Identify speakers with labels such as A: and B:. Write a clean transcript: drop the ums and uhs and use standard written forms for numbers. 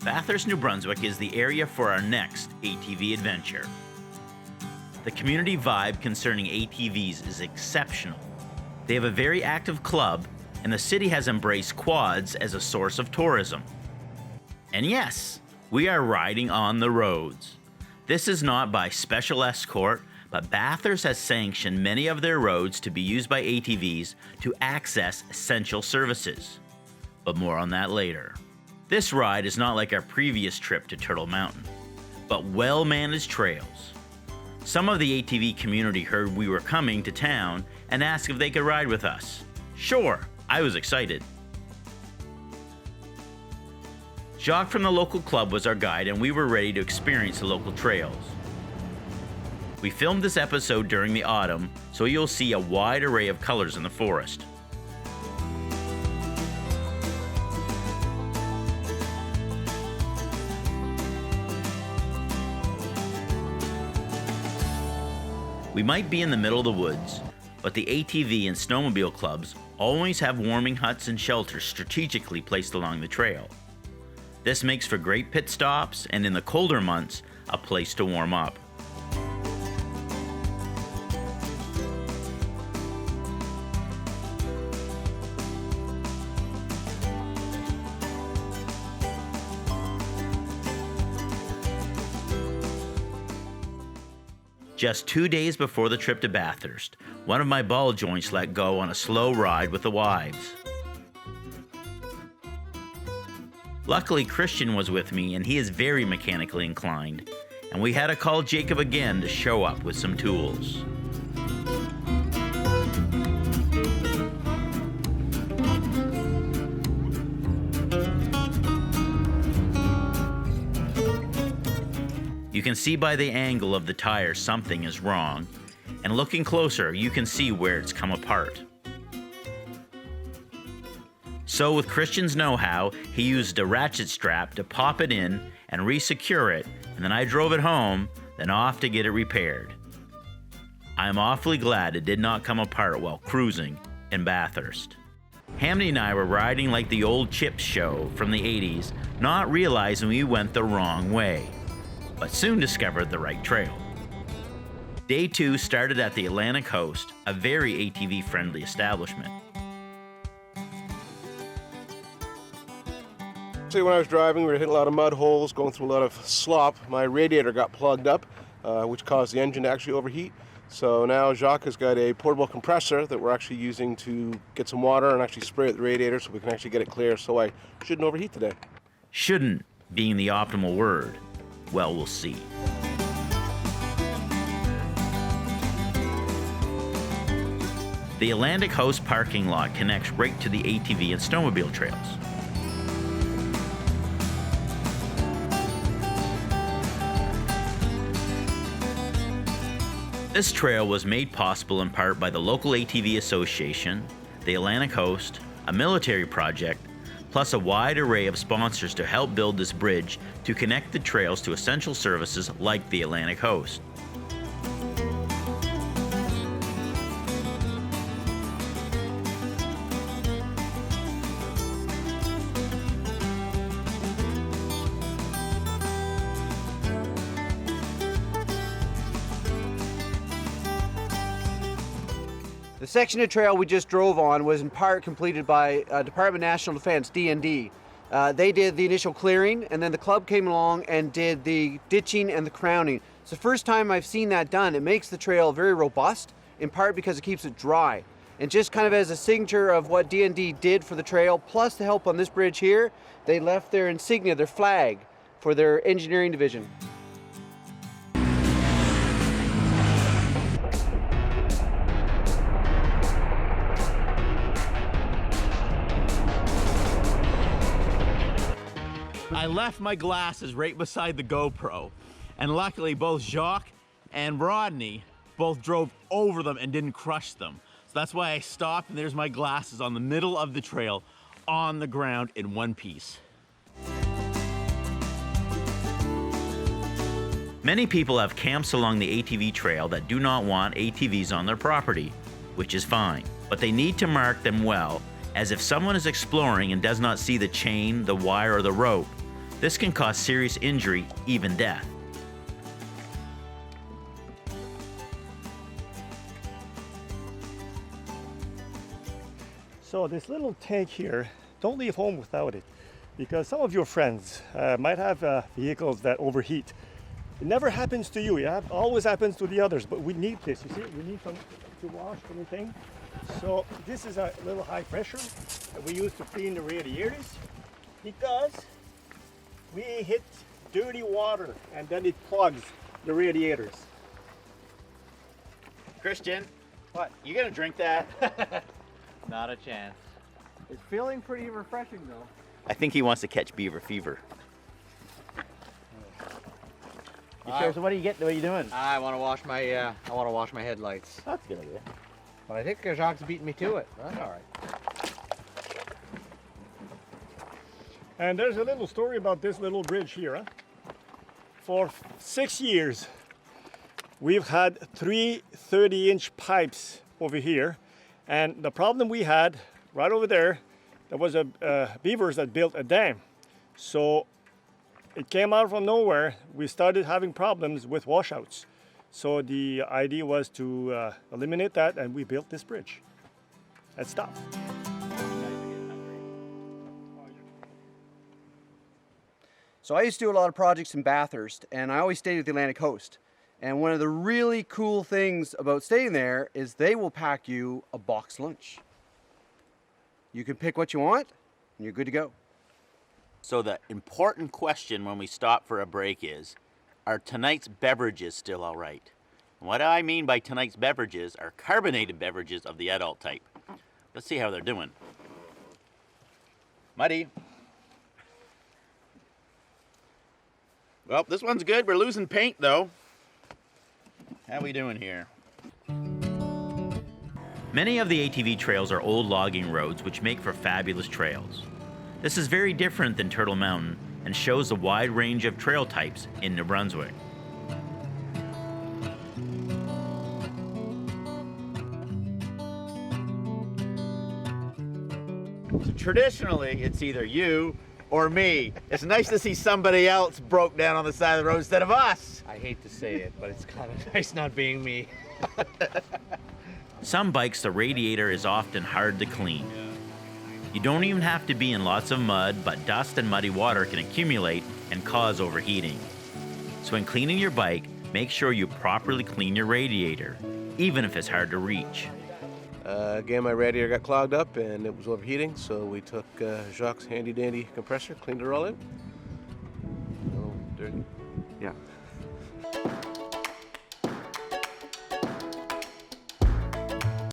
A: Bathurst, New Brunswick is the area for our next ATV adventure. The community vibe concerning ATVs is exceptional. They have a very active club, and the city has embraced quads as a source of tourism. And yes, we are riding on the roads. This is not by special escort, but Bathurst has sanctioned many of their roads to be used by ATVs to access essential services. But more on that later. This ride is not like our previous trip to Turtle Mountain, but well-managed trails. Some of the ATV community heard we were coming to town and asked if they could ride with us. Sure, I was excited. Jacques from the local club was our guide, and we were ready to experience the local trails. We filmed this episode during the autumn, so you'll see a wide array of colors in the forest. We might be in the middle of the woods, but the ATV and snowmobile clubs always have warming huts and shelters strategically placed along the trail. This makes for great pit stops and, in the colder months, a place to warm up. Just 2 days before the trip to Bathurst, one of my ball joints let go on a slow ride with the wives. Luckily, Christian was with me, and he is very mechanically inclined, and we had to call Jacob again to show up with some tools. You can see by the angle of the tire something is wrong, and looking closer, you can see where it's come apart. So with Christian's know-how, he used a ratchet strap to pop it in and re-secure it, and then I drove it home, then off to get it repaired. I am awfully glad it did not come apart while cruising in Bathurst. Hamney and I were riding like the old Chips show from the 80s, not realizing we went the wrong way, but soon discovered the right trail. Day 2 started at the Atlantic Coast, a very ATV-friendly establishment.
B: See, when I was driving, we were hitting a lot of mud holes, going through a lot of slop. My radiator got plugged up, which caused the engine to actually overheat. So now Jacques has got a portable compressor that we're actually using to get some water and actually spray at the radiator so we can actually get it clear, so I shouldn't overheat today.
A: Shouldn't being the optimal word. Well, we'll see. The Atlantic House parking lot connects right to the ATV and snowmobile trails. This trail was made possible in part by the local ATV Association, the Atlantic Host, a military project, plus a wide array of sponsors to help build this bridge to connect the trails to essential services like the Atlantic Host.
C: The section of trail we just drove on was in part completed by Department of National Defense, D&D. They did the initial clearing, and then the club came along and did the ditching and the crowning. It's the first time I've seen that done. It makes the trail very robust, in part because it keeps it dry. And just kind of as a signature of what D&D did for the trail, plus the help on this bridge here, they left their insignia, their flag, for their engineering division.
A: I left my glasses right beside the GoPro, and luckily both Jacques and Rodney both drove over them and didn't crush them. So that's why I stopped, and there's my glasses on the middle of the trail on the ground in one piece. Many people have camps along the ATV trail that do not want ATVs on their property, which is fine, but they need to mark them well, as if someone is exploring and does not see the chain, the wire, or the rope, This can cause serious injury, even death.
D: So this little tank here, don't leave home without it, because some of your friends might have vehicles that overheat. It never happens to you, it always happens to the others, but we need this, you see, we need some to wash everything. So this is a little high pressure that we use to clean the radiators, because we hit dirty water and then it plugs the radiators.
A: Christian, what? You gonna drink that?
E: Not a chance.
C: It's feeling pretty refreshing though.
A: I think he wants to catch beaver fever.
E: You sure? So what are you getting? What are you doing?
C: I want to wash my headlights.
E: That's a good idea.
C: But I think Jacques beat me to it. That's all right.
D: And there's a little story about this little bridge here. Huh? For 6 years, we've had 3 30-inch pipes over here. And the problem we had, right over there was beavers that built a dam. So it came out from nowhere. We started having problems with washouts. So the idea was to eliminate that, and we built this bridge. Let's stop.
C: So I used to do a lot of projects in Bathurst, and I always stayed at the Atlantic coast. And one of the really cool things about staying there is they will pack you a box lunch. You can pick what you want, and you're good to go.
A: So the important question when we stop for a break is, are tonight's beverages still all right? And what I mean by tonight's beverages are carbonated beverages of the adult type. Let's see how they're doing. Muddy. Well, this one's good. We're losing paint though. How we doing here? Many of the ATV trails are old logging roads which make for fabulous trails. This is very different than Turtle Mountain and shows a wide range of trail types in New Brunswick. So traditionally, it's either you or me. It's nice to see somebody else broke down on the side of the road instead of us.
E: I hate to say it, but it's kind of nice not being me.
A: Some bikes, the radiator is often hard to clean. You don't even have to be in lots of mud, but dust and muddy water can accumulate and cause overheating. So when cleaning your bike, make sure you properly clean your radiator, even if it's hard to reach.
B: Again, my radiator got clogged up and it was overheating, so we took Jacques' handy-dandy compressor, cleaned it all out. No dirty.
C: Yeah.